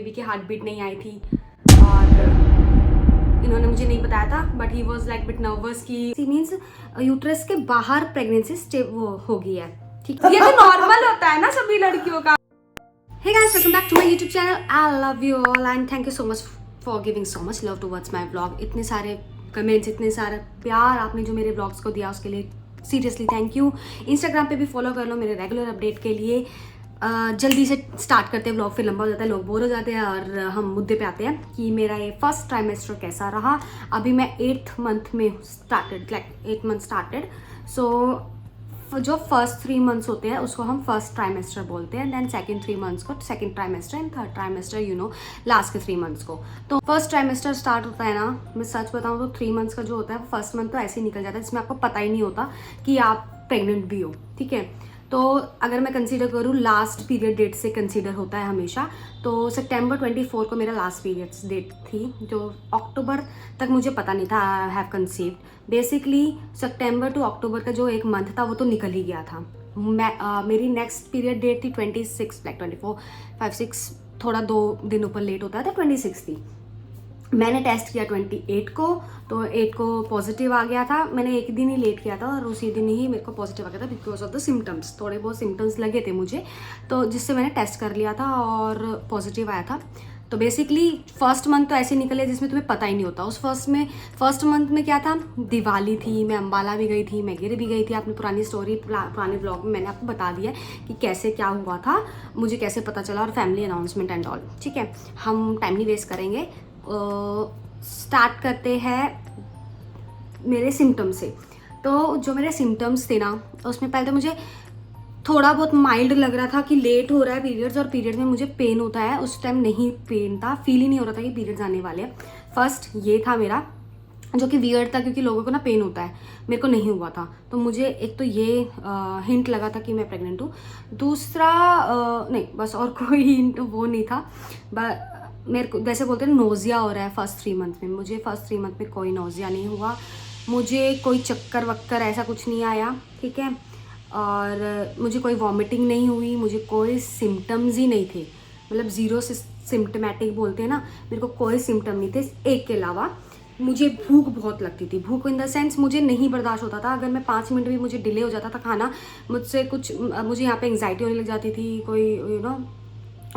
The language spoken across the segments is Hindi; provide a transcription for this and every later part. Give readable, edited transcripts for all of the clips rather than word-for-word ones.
बेबी की हार्ट बीट नहीं आई थी और इन्होंने मुझे नहीं बताया था, but he was like bit nervous कि मीन्स यूट्रस के बाहर प्रेगनेंसी वो हो गई है। ठीक है, ये तो नॉर्मल होता है ना सभी लड़कियों का। Hey guys, welcome back to my YouTube channel. I love you all and thank you so much for giving so much love towards my vlog. इतने सारे कमेंट्स, इतने सारा प्यार आपने जो मेरे ब्लॉग्स को दिया उसके लिए सीरियसली थैंक यू। इंस्टाग्राम पे भी फॉलो कर लो मेरे रेगुलर अपडेट के लिए। जल्दी से स्टार्ट करते हैं ब्लॉग, फिर लंबा हो जाता है, लोग बोर हो जाते हैं और हम मुद्दे पे आते हैं कि मेरा ये फर्स्ट ट्राइमेस्टर कैसा रहा। अभी मैं 8th मंथ में स्टार्टेड, लाइक 8 मंथ स्टार्टेड। सो जो फर्स्ट 3 मंथ्स होते हैं उसको हम फर्स्ट ट्राइमेस्टर बोलते हैं, देन सेकंड 3 मंथ्स को second trimester and third trimester last के 3 मंथ्स को। तो फर्स्ट ट्राइमेस्टर स्टार्ट होता है ना, मैं सच बताऊं तो 3 मंथ्स का जो होता है फर्स्ट मंथ तो ऐसे ही निकल जाता है जिसमें आपको पता ही नहीं होता कि आप प्रेग्नेंट भी हो। ठीक है, तो अगर मैं कंसीडर करूँ लास्ट पीरियड डेट से कंसीडर होता है हमेशा, तो सितंबर 24 को मेरा लास्ट पीरियड्स डेट थी, जो अक्टूबर तक मुझे पता नहीं था आई हैव कंसीव्ड। बेसिकली सितंबर टू अक्टूबर का जो एक मंथ था वो तो निकल ही गया था। मेरी नेक्स्ट पीरियड डेट थी 26, लाइक 24, 5, 6 थोड़ा 2 दिन ऊपर लेट होता था, 26 थी। मैंने टेस्ट किया 28 को, तो 8 को पॉजिटिव आ गया था। मैंने एक दिन ही लेट किया था और उसी दिन ही मेरे को पॉजिटिव आ गया था बिकॉज ऑफ द सिम्टम्स। थोड़े बहुत सिम्टम्स लगे थे मुझे, तो जिससे मैंने टेस्ट कर लिया था और पॉजिटिव आया था। तो बेसिकली फर्स्ट मंथ तो ऐसे निकले जिसमें तुम्हें पता ही नहीं होता। उस फर्स्ट मंथ में क्या था, दिवाली थी, मैं अम्बाला भी गई थी, मैं गिर भी गई थी। आपने पुरानी स्टोरी पुराने ब्लॉग में मैंने आपको बता दिया कि कैसे क्या हुआ था, मुझे कैसे पता चला और फैमिली अनाउंसमेंट एंड ऑल। ठीक है, हम टाइम नहीं वेस्ट करेंगे, स्टार्ट करते हैं मेरे सिम्टम्स से। तो जो मेरे सिम्टम्स थे ना, उसमें पहले तो मुझे थोड़ा बहुत माइल्ड लग रहा था कि लेट हो रहा है पीरियड्स, और पीरियड में मुझे पेन होता है। उस टाइम नहीं पेन था, फील ही नहीं हो रहा था कि पीरियड्स आने वाले हैं। फर्स्ट ये था मेरा, जो कि वियर्ड था क्योंकि लोगों को ना पेन होता है, मेरे को नहीं हुआ था। तो मुझे एक तो ये हिंट लगा था कि मैं प्रेग्नेंट हूँ। दूसरा नहीं, बस और कोई हिंट वो नहीं था। मेरे को वैसे बोलते हैं नोज़िया हो रहा है फर्स्ट 3 मंथ में। मुझे फर्स्ट 3 मंथ में कोई नोज़िया नहीं हुआ, मुझे कोई चक्कर वक्कर ऐसा कुछ नहीं आया। ठीक है, और मुझे कोई वॉमिटिंग नहीं हुई, मुझे कोई सिम्टम्स ही नहीं थे, मतलब ज़ीरो सिम्टमेटिक बोलते हैं ना, मेरे को कोई सिम्टम नहीं थे। एक के अलावा मुझे भूख बहुत लगती थी। भूख इन द सेंस मुझे नहीं बर्दाश्त होता था। अगर मैं 5 मिनट भी मुझे डिले हो जाता था खाना, मुझे यहाँ पे एंग्जाइटी होने लग जाती थी, कोई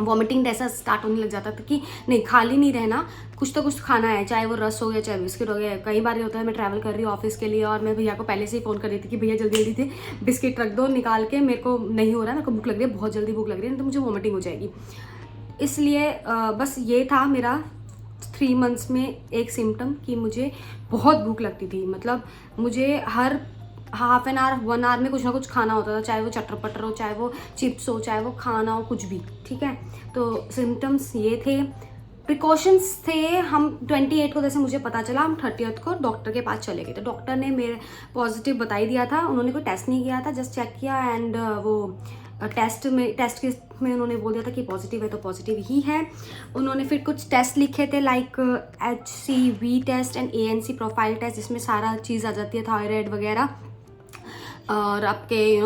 वॉमिटिंग ऐसा स्टार्ट होने लग जाता था कि नहीं, खाली नहीं रहना, कुछ तो कुछ खाना है, चाहे वो रस हो गया, चाहे बिस्किट हो गया। कई बार ये होता है मैं ट्रैवल कर रही हूँ ऑफिस के लिए और मैं भैया को पहले से ही फ़ोन कर रही थी कि भैया जल्दी जल्दी से बिस्किट रख दो निकाल के, मेरे को नहीं हो रहा है, मेरे को भूख लग रही है, बहुत जल्दी भूख लग रही है, तो मुझे वॉमिटिंग हो जाएगी। इसलिए बस ये था मेरा 3 मंथ्स में एक सिम्टम कि मुझे बहुत भूख लगती थी। मतलब मुझे हर हाफ एन आवर 1 आवर में कुछ ना कुछ खाना होता था, चाहे वो चटर पटर हो, चाहे वो चिप्स हो, चाहे वो खाना हो, कुछ भी। ठीक है, तो सिम्टम्स ये थे। प्रिकॉशंस थे, हम 28 को जैसे मुझे पता चला, हम 30th को डॉक्टर के पास चले गए। तो डॉक्टर ने मेरे पॉजिटिव बता ही दिया था, उन्होंने कोई टेस्ट नहीं किया था, जस्ट चेक किया एंड वो टेस्ट में उन्होंने बोल दिया था कि पॉजिटिव है तो पॉजिटिव ही है। उन्होंने फिर कुछ टेस्ट लिखे थे like HCV test and ANC profile test, जिसमें सारा चीज़ आ जाती है, थायराइड वगैरह, और आपके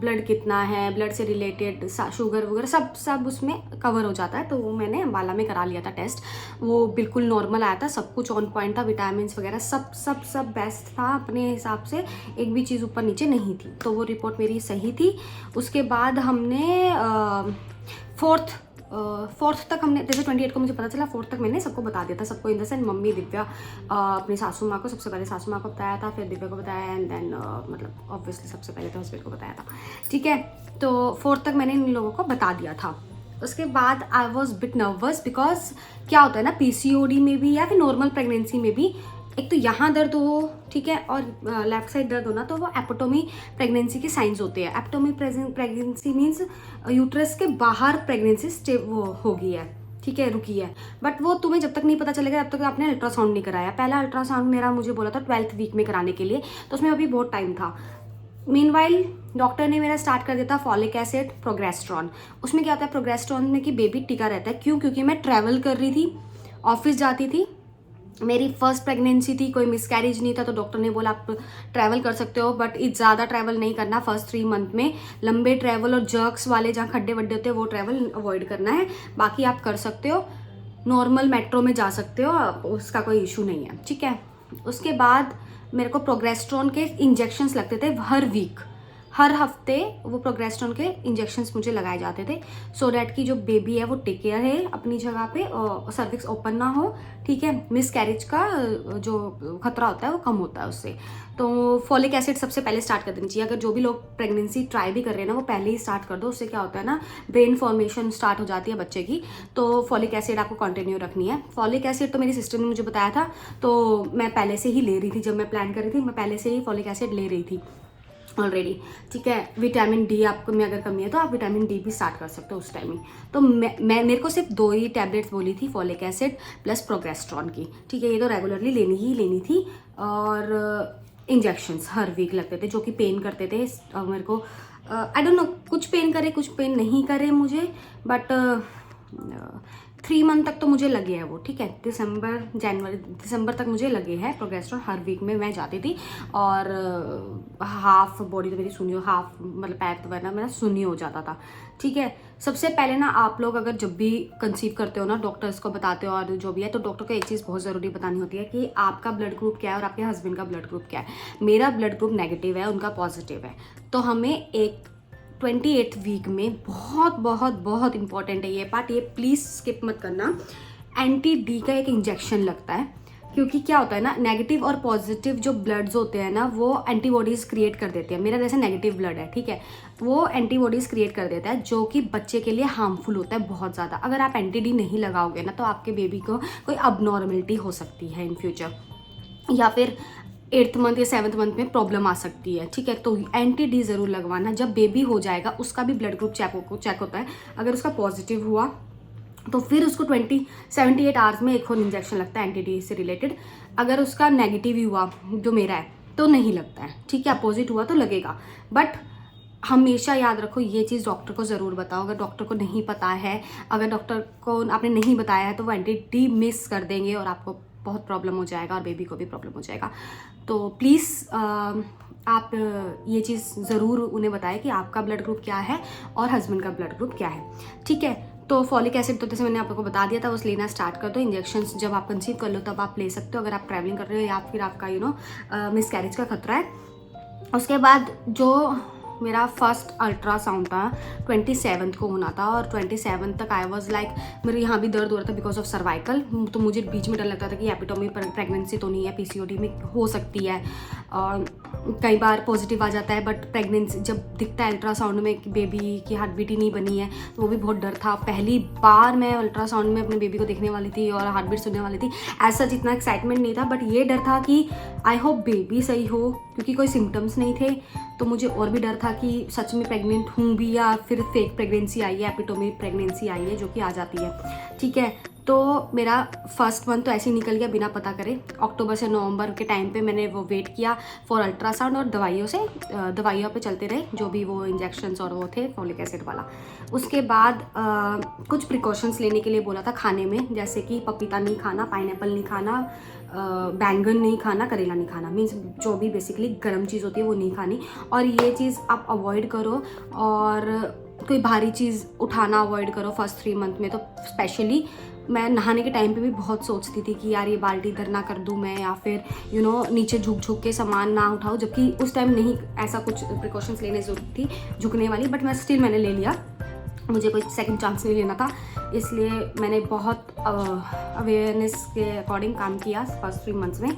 ब्लड कितना है, ब्लड से रिलेटेड शुगर वगैरह सब उसमें कवर हो जाता है। तो वो मैंने अम्बाला में करा लिया था टेस्ट, वो बिल्कुल नॉर्मल आया था, सब कुछ ऑन पॉइंट था, विटामिन वगैरह सब बेस्ट था अपने हिसाब से, एक भी चीज़ ऊपर नीचे नहीं थी। तो वो रिपोर्ट मेरी सही थी। उसके बाद हमने फोर्थ तक हमने, जैसे 28 को मुझे पता चला, 4th तक मैंने सबको बता दिया था, सबको in the sense mummy, Divya, अपनी सासू माँ को, सबसे पहले सासू माँ को बताया था, फिर दिव्या को बताया एंड देन मतलब ऑब्वियसली सबसे पहले तो हस्बैंड को बताया था। ठीक है, तो 4th तक मैंने इन लोगों को बता दिया था। उसके बाद I was bit nervous because क्या होता है ना, PCOD में भी या फिर नॉर्मल प्रेगनेंसी में भी, एक तो यहाँ दर्द हो, ठीक है, और लेफ्ट साइड दर्द होना, तो वो एपिटोमी प्रेगनेंसी के साइंस होते हैं। एपिटोमी प्रेगनेंसी मीन्स यूट्रस के बाहर प्रेगनेंसी वो हो गई है, ठीक है, रुकी है। बट वो तुम्हें जब तक नहीं पता चलेगा तब तक आपने अल्ट्रासाउंड नहीं कराया। पहला अल्ट्रासाउंड मेरा मुझे बोला था 12th वीक में कराने के लिए, तो उसमें अभी बहुत टाइम था। मीनवाइल डॉक्टर ने मेरा स्टार्ट कर दिया था फॉलिक एसिड, प्रोगेस्ट्रॉन। उसमें क्या होता है प्रोगेस्ट्रॉन में कि बेबी टिका रहता है। क्यों? क्योंकि मैं ट्रैवल कर रही थी, ऑफिस जाती थी, मेरी फर्स्ट प्रेगनेंसी थी, कोई मिसकैरेज नहीं था, तो डॉक्टर ने बोला आप ट्रैवल कर सकते हो, बट ज़्यादा ट्रैवल नहीं करना फर्स्ट 3 मंथ में। लंबे ट्रैवल और जर्क्स वाले जहाँ खड्डे वड्डे होते हैं वो ट्रैवल अवॉइड करना है। बाकी आप कर सकते हो, नॉर्मल मेट्रो में जा सकते हो, उसका कोई इशू नहीं है, ठीक है। उसके बाद मेरे को प्रोगेस्टेरोन के इंजेक्शंस लगते थे हर वीक, हर हफ्ते वो प्रोगेस्टेरोन के इंजेक्शंस मुझे लगाए जाते थे, सो डैट की जो बेबी है वो टेक केयर है अपनी जगह पे, और सर्विक्स ओपन ना हो, ठीक है। मिस कैरेज का जो खतरा होता है वो कम होता है उससे। तो फॉलिक एसिड सबसे पहले स्टार्ट कर देनी चाहिए। अगर जो भी लोग प्रेगनेंसी ट्राई भी कर रहे हैं ना, वो पहले ही स्टार्ट कर दो। उससे क्या होता है ना, ब्रेन फॉर्मेशन स्टार्ट हो जाती है बच्चे की। तो फॉलिक एसिड आपको कंटिन्यू रखनी है। फॉलिक एसिड तो मेरी सिस्टर ने मुझे बताया था, तो मैं पहले से ही ले रही थी। जब मैं प्लान कर रही थी, मैं पहले से ही फॉलिक एसिड ले रही थी ऑलरेडी, ठीक है। विटामिन डी आपको में अगर कमी है तो आप विटामिन डी भी स्टार्ट कर सकते हो उस टाइम ही। तो मैं मेरे को सिर्फ 2 ही टैबलेट्स बोली थी, फॉलिक एसिड प्लस प्रोगेस्टेरोन की, ठीक है। ये तो रेगुलरली लेनी थी। और इंजेक्शंस हर वीक लगते थे, जो कि पेन करते थे मेरे को। आई डोंट नो, कुछ पेन करे कुछ पेन नहीं करे मुझे, बट 3 मंथ तक तो मुझे लगे है वो, ठीक है। दिसंबर तक मुझे लगे है प्रोगेस्टेरोन। हर वीक में मैं जाती थी, और हाफ बॉडी तो मेरी सुनी हो, हाफ मतलब पैर तो वरना मेरा सुनी हो जाता था, ठीक है। सबसे पहले ना आप लोग अगर जब भी कंसीव करते हो ना, डॉक्टर्स को बताते हो और जो भी है, तो डॉक्टर को एक चीज़ बहुत ज़रूरी बतानी होती है कि आपका ब्लड ग्रुप क्या है और आपके हस्बैंड का ब्लड ग्रुप क्या है। मेरा ब्लड ग्रुप नेगेटिव है, उनका पॉजिटिव है। तो हमें एक 28th वीक में बहुत बहुत बहुत इंपॉर्टेंट है ये पार्ट, ये प्लीज़ स्किप मत करना। एंटी डी का एक इंजेक्शन लगता है, क्योंकि क्या होता है ना, नेगेटिव और पॉजिटिव जो ब्लड्स होते हैं ना, वो एंटीबॉडीज़ क्रिएट कर देते हैं। मेरा जैसे नेगेटिव ब्लड है, ठीक है, वो एंटीबॉडीज़ क्रिएट कर देता है, जो कि बच्चे के लिए हार्मफुल होता है बहुत ज़्यादा। अगर आप एंटी डी नहीं लगाओगे ना, तो आपके बेबी को कोई अबनॉर्मलिटी हो सकती है इन फ्यूचर, या फिर 8th मंथ या 7th मंथ में प्रॉब्लम आ सकती है, ठीक है। तो एंटी डी ज़रूर लगवाना। जब बेबी हो जाएगा उसका भी ब्लड ग्रुप चेक होता है। अगर उसका पॉजिटिव हुआ तो फिर उसको 78 आवर्स में एक और इंजेक्शन लगता है एंटी डी से रिलेटेड। अगर उसका नेगेटिव ही हुआ, जो मेरा है, तो नहीं लगता है, ठीक है। अपोजिट हुआ तो लगेगा, बट हमेशा याद रखो ये चीज़ डॉक्टर को ज़रूर बताओ। अगर डॉक्टर को नहीं पता है, अगर डॉक्टर को आपने नहीं बताया है, तो वो एंटी डी मिस कर देंगे और आपको बहुत प्रॉब्लम हो जाएगा और बेबी को भी प्रॉब्लम हो जाएगा। तो प्लीज़ आप ये चीज़ ज़रूर उन्हें बताएं कि आपका ब्लड ग्रुप क्या है और हस्बैंड का ब्लड ग्रुप क्या है, ठीक है। तो फॉलिक एसिड तो जैसे मैंने आपको बता दिया था, उस लेना स्टार्ट कर दो। इंजेक्शंस जब आप कंसीव कर लो तब आप ले सकते हो, अगर आप ट्रैवलिंग कर रहे हो या फिर आपका मिसकैरेज का खतरा है। उसके बाद जो मेरा फर्स्ट अल्ट्रासाउंड था 27th को होना था, और 27th तक आई वॉज लाइक मेरे यहाँ भी दर्द हो रहा था बिकॉज ऑफ सर्वाइकल। तो मुझे बीच में डर लगता था कि एपिटोमी प्रेगनेंसी तो नहीं है, पीसीओडी में हो सकती है, और कई बार पॉजिटिव आ जाता है, बट प्रेगनेंसी जब दिखता है अल्ट्रासाउंड में कि बेबी की हार्ट बीट ही नहीं बनी है, तो वो भी बहुत डर था। पहली बार मैं अल्ट्रासाउंड में अपने बेबी को देखने वाली थी और हार्ट बीट सुनने वाली थी। ऐसा जितना एक्साइटमेंट नहीं था, बट ये डर था कि आई होप बेबी सही हो, क्योंकि कोई सिम्टम्स नहीं थे। तो मुझे और भी डर था कि सच में प्रेग्नेंट हूँ भी या फिर फेक प्रेगनेंसी आई है, एपिटोमी प्रेगनेंसी आई है, जो कि आ जाती है, ठीक है। तो मेरा फर्स्ट मंथ तो ऐसे ही निकल गया बिना पता करे। अक्टूबर से नवंबर के टाइम पे मैंने वो वेट किया फॉर अल्ट्रासाउंड, और दवाइयों पे चलते रहे, जो भी वो इंजेक्शंस और वो थे फॉलिक एसिड वाला। उसके बाद कुछ प्रिकॉशंस लेने के लिए बोला था खाने में, जैसे कि पपीता नहीं खाना, पाइनएप्पल नहीं खाना, बैंगन नहीं खाना, करेला नहीं खाना, मीन्स जो भी बेसिकली गर्म चीज़ होती है वो नहीं खानी। और ये चीज़ आप अवॉइड करो, और कोई भारी चीज़ उठाना अवॉइड करो फर्स्ट 3 मंथ में। तो स्पेशली मैं नहाने के टाइम पे भी बहुत सोचती थी कि यार ये बाल्टी इधर ना कर दूँ मैं, या फिर नीचे झुक के सामान ना उठाऊँ, जबकि उस टाइम नहीं ऐसा कुछ प्रिकॉशंस लेने की जरूरत थी झुकने वाली, बट मैंने ले लिया। मुझे कोई सेकंड चांस नहीं लेना था, इसलिए मैंने बहुत अवेयरनेस के अकॉर्डिंग काम किया फर्स्ट 3 मंथ्स में।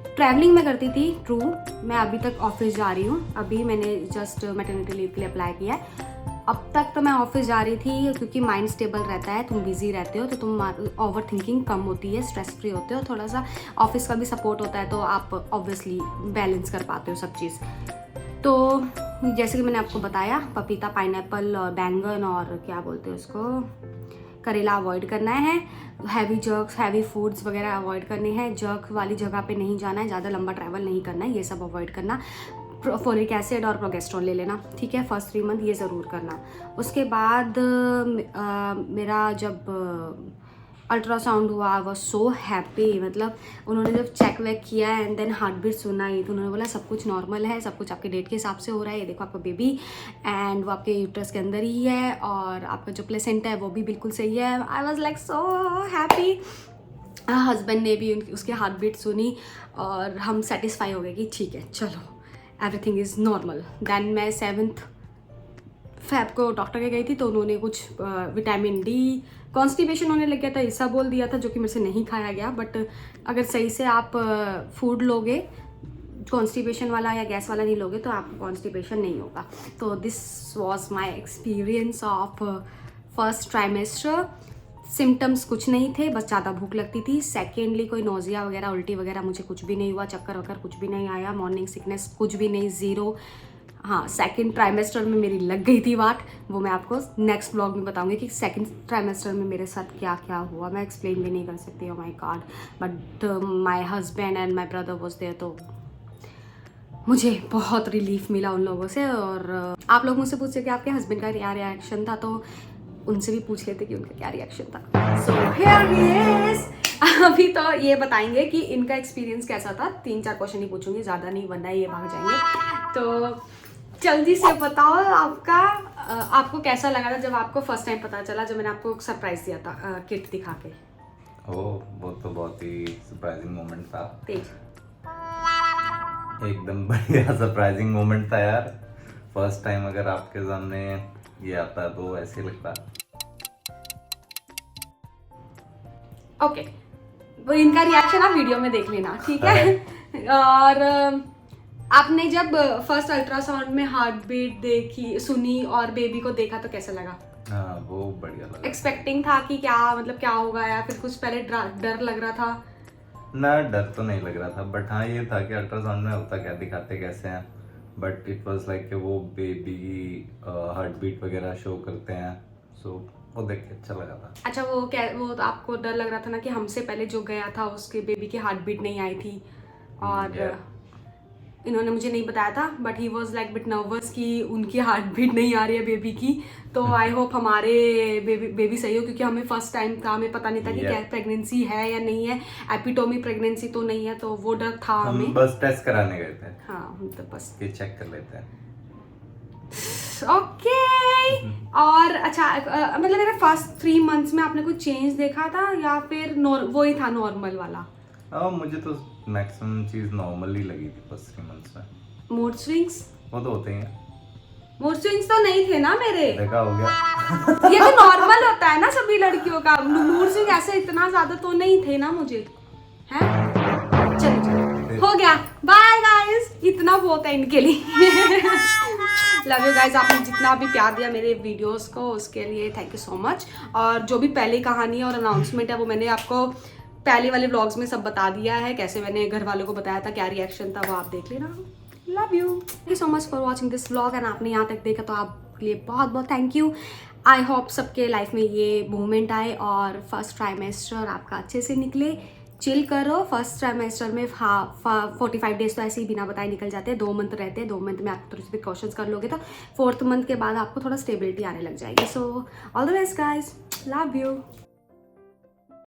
ट्रैवलिंग मैं करती थी, ट्रू, मैं अभी तक ऑफिस जा रही हूँ। अभी मैंने जस्ट मैटरनिटी लीव के लिए अप्लाई किया है। अब तक तो मैं ऑफिस जा रही थी, क्योंकि माइंड स्टेबल रहता है, तुम बिजी रहते हो तो तुम ओवर थिंकिंग कम होती है, स्ट्रेस फ्री होते हो, थोड़ा सा ऑफिस का भी सपोर्ट होता है, तो आप ऑब्वियसली बैलेंस कर पाते हो सब चीज़। तो जैसे कि मैंने आपको बताया, पपीता, पाइनएप्पल और बैंगन और क्या बोलते हैं उसको, करेला अवॉइड करना है। हैवी जर्क्स, हैवी फूड्स वगैरह अवॉइड करने हैं। जर्क वाली जगह पे नहीं जाना है, ज़्यादा लंबा ट्रैवल नहीं करना है, ये सब अवॉइड करना। फॉलिक एसिड और प्रोगेस्टेरोन ले लेना, ठीक है, फर्स्ट 3 मंथ ये ज़रूर करना। उसके बाद मेरा जब अल्ट्रासाउंड हुआ, आई वॉज सो हैप्पी। मतलब उन्होंने जब चेक वेक किया एंड देन हार्ट बीट सुनाई तो उन्होंने बोला सब कुछ नॉर्मल है, सब कुछ आपके डेट के हिसाब से हो रहा है, ये देखो आपका बेबी एंड वो आपके यूट्रस के अंदर ही है और आपका जो प्लेसेंटा है वो भी बिल्कुल सही है। I was like so happy. Husband ने भी उसकी हार्ट बीट सुनी और हम सेटिस्फाई हो गए कि ठीक है चलो एवरीथिंग इज़ नॉर्मल। देन मैं 7 फ़रवरी को डॉक्टर के गई थी तो उन्होंने कुछ विटामिन डी, कॉन्स्टिपेशन होने लग गया था, ऐसा बोल दिया था, जो कि मेरे से नहीं खाया गया। बट अगर सही से आप फूड लोगे, कॉन्स्टिपेशन वाला या गैस वाला नहीं लोगे तो आपको कॉन्स्टिपेशन नहीं होगा। तो this was my experience of first trimester. Symptoms कुछ नहीं थे, बस ज़्यादा भूख लगती थी। सेकेंडली कोई नोजिया वगैरह, उल्टी वगैरह मुझे कुछ भी नहीं हुआ, चक्कर वक्कर कुछ भी नहीं आया, मॉर्निंग सिकनेस कुछ भी नहीं, ज़ीरो। हाँ, सेकंड ट्राइमेस्टर में मेरी लग गई थी वाट, वो मैं आपको नेक्स्ट व्लॉग में बताऊंगी कि सेकंड ट्राइमेस्टर में मेरे साथ क्या क्या हुआ। मैं एक्सप्लेन भी नहीं कर सकती, oh my God. But my husband and my brother was there, तो मुझे बहुत रिलीफ मिला उन लोगों से। और आप लोग मुझसे पूछे कि आपके हस्बैंड का क्या रिएक्शन था, तो उनसे भी पूछ लेते कि उनका क्या रिएक्शन था। So here he is. अभी तो ये बताएंगे कि इनका एक्सपीरियंस कैसा था। 3-4 क्वेश्चन ही पूछूंगी, ज़्यादा नहीं, वरना ये भाग जाएंगे। तो जल्दी से बताओ आपको कैसा लगा था जब आपको फर्स्ट टाइम पता चला, जब मैंने आपको सरप्राइज दिया था किट दिखा के। वो तो बहुत ही सरप्राइजिंग मोमेंट था। तेज एकदम बढ़िया सरप्राइजिंग मोमेंट था यार। फर्स्ट टाइम अगर आपके सामने ये आता तो ऐसे लगता। ओके, वो इनका रिएक्शन आप वीडियो में देख लेना, ठीक है। और आपने जब फर्स्ट अल्ट्रासाउंड में हार्ट बीट देखी, सुनी और बेबी को देखा तो कैसा लगा? हाँ, वो बढ़िया लगा। एक्सपेक्टिंग था कि क्या मतलब क्या होगा, या फिर कुछ पहले डर लग रहा था? ना, डर तो नहीं लग रहा था, बट हाँ ये था कि अल्ट्रासाउंड में होता क्या, दिखाते कैसे हैं, बट इट वाज लाइक कि वो बेबी की हार्ट बीट वगैरह शो करते हैं, सो वो देख के अच्छा लगा था। अच्छा, वो तो आपको डर लग रहा था ना कि हमसे पहले जो गया था उसके बेबी की हार्ट बीट नहीं आई थी, और इन्होंने मुझे नहीं बताया था, but he was like bit nervous कि उनकी हार्ट बीट नहीं आ रही है बेबी की। तो आई होप हमारे बेबी सही हो, क्योंकि हमें फर्स्ट टाइम था, हमें पता नहीं था कि क्या प्रेगनेंसी है या नहीं है, एपिटोमी प्रेगनेंसी तो नहीं है, तो वो डर था हमें। हम बस टेस्ट कराने गए थे। हाँ, हम तो बस ये चेक कर लेते हैं। ओके। और अच्छा, मतलब मेरे फर्स्ट 3 मंथ्स में आपने कुछ चेंज देखा था या फिर वो ही था नॉर्मल वाला? मुझे तो मैक्सिमम चीज नॉर्मल ही लगी थी फर्स्ट 3 मंथ्स में। Mood swings? वो तो होते ही हैं। मूड स्विंग्स तो नहीं थे ना मेरे? देखा हो गया। ये तो नॉर्मल होता है ना सभी लड़कियों का। मूड स्विंग ऐसे इतना ज्यादा तो नहीं थे ना मुझे, हैं? चलो हो गया, बाय गाइस, इतना बहुत है इनके लिए। लव यू गाइस, आपने जितना भी प्यार दिया मेरे वीडियोस को उसके लिए थैंक यू सो मच। और जो भी पहली कहानी और अनाउंसमेंट है वो मैंने आपको पहले वाले व्लॉग्स में सब बता दिया है, कैसे मैंने घर वालों को बताया था, क्या रिएक्शन था, वो आप देख लेना। Love you, thank you so much for watching this vlog. And आपने यहाँ तक देखा तो आपके लिए बहुत बहुत थैंक यू। आई होप सबके लाइफ में ये मोमेंट आए और फर्स्ट ट्राइमेस्टर आपका अच्छे से निकले। चिल करो, फर्स्ट ट्राइमेस्टर में 45 डेज तो ऐसे ही बिना बताए निकल जाते हैं। 2 मंथ रहते हैं, 2 मंथ में आप थोड़ी सी प्रिकॉशंस कर लोगे तो 4th मंथ के बाद आपको थोड़ा स्टेबिलिटी आने लग जाएगी। So all the best guys, love you.